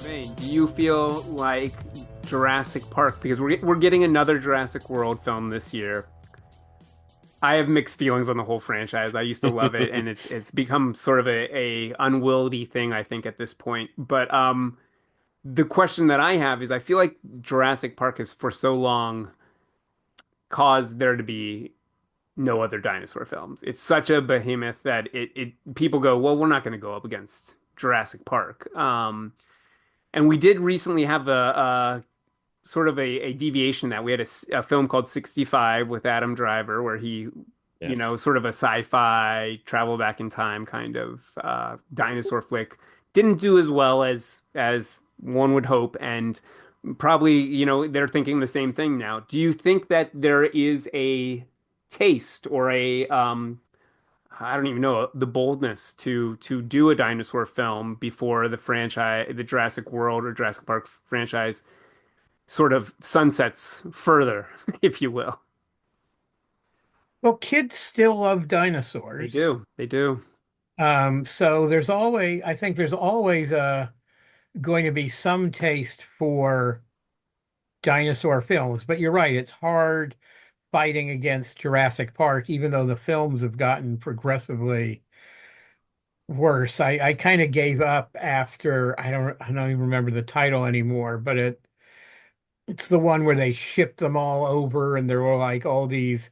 vein, do you feel like Jurassic Park, because we're getting another Jurassic World film this year. I have mixed feelings on the whole franchise. I used to love it, and it's become sort of a unwieldy thing, I think, at this point. But the question that I have is, I feel like Jurassic Park has for so long caused there to be no other dinosaur films. It's such a behemoth that it people go, well, we're not going to go up against Jurassic Park. And we did recently have a sort of a deviation that we had a film called 65 with Adam Driver, where he, Yes. sort of a sci-fi travel back in time kind of dinosaur flick. Didn't do as well as one would hope, and probably, they're thinking the same thing now. Do you think that there is a taste or a I don't even know, the boldness to do a dinosaur film before the franchise, the Jurassic World or Jurassic Park franchise sort of sunsets further, if you will? Well, kids still love They dinosaurs. do. They do. So I think there's always going to be some taste for dinosaur films. But you're right, it's hard fighting against Jurassic Park, even though the films have gotten progressively worse. I kind of gave up after I don't even remember the title anymore, but it's the one where they shipped them all over and there were like all these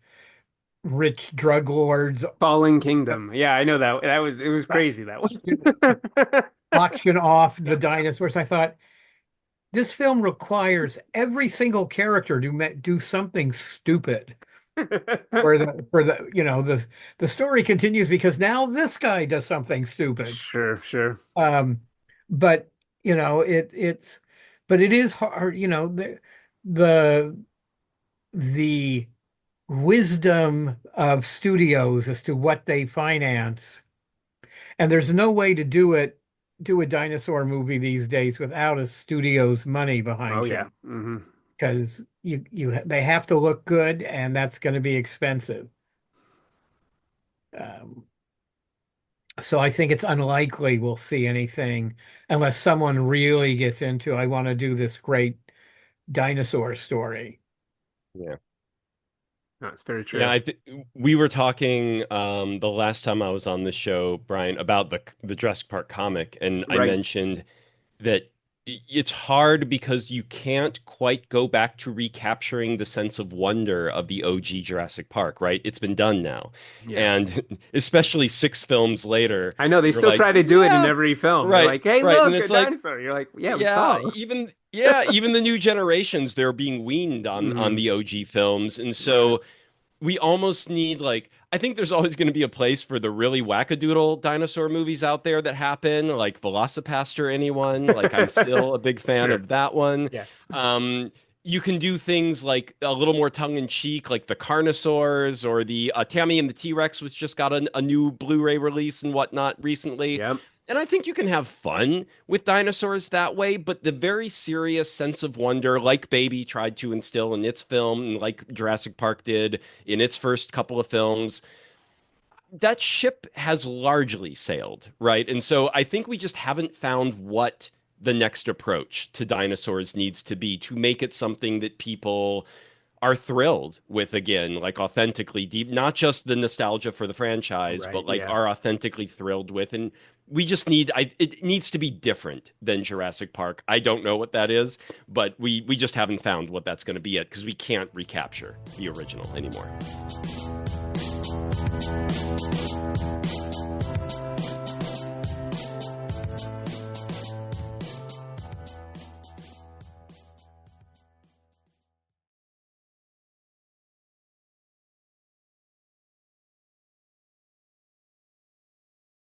rich drug lords Fallen Kingdom. Yeah, I know that. It was crazy that one. auction off the dinosaurs. I thought this film requires every single character to do something stupid. The story continues because now this guy does something stupid. Sure, sure. Um, but it's but it is hard, the the wisdom of studios as to what they finance. And there's no way to do a dinosaur movie these days without a studio's money Oh behind yeah. you Hmm. because they have to look good and that's going to be expensive. Um, so I think it's unlikely we'll see anything unless someone really gets into, I want to do this great dinosaur story. Yeah. No, it's very Yeah, true. we were talking the last time I was on the show, Brian, about the Jurassic Park comic, and I Right. mentioned that it's hard because you can't quite go back to recapturing the sense of wonder of the OG Jurassic Park, right? It's been done now. Yeah. And especially 6 films later, I know they you're still like, try to do it in yeah, every film. They're right, like, "Hey, right. And look, a it's like, dinosaur." You're like, "Yeah, we yeah, saw." even the new generations, they're being weaned on Hmm. the OG films. And Right. so we almost need like I think there's always going to be a place for the really wackadoodle dinosaur movies out there that happen, like Velocipaster, anyone. Like I'm still a big fan Sure. of that one. Yes. Um, you can do things like a little more tongue in cheek, like the Carnosaurs or the Tammy and the T-Rex, which just got a new Blu-ray release and whatnot recently. Yep. And I think you can have fun with dinosaurs that way, but the very serious sense of wonder, like Baby tried to instill in its film, and like Jurassic Park did in its first couple of films, that ship has largely sailed, right? And so I think we just haven't found what the next approach to dinosaurs needs to be to make it something that people are thrilled with again, like authentically deep, not just the nostalgia for the franchise, Right. but like Yeah. are authentically thrilled with. And we just need, it needs to be different than Jurassic Park. I don't know what that is, but we just haven't found what that's going to be yet because we can't recapture the original anymore.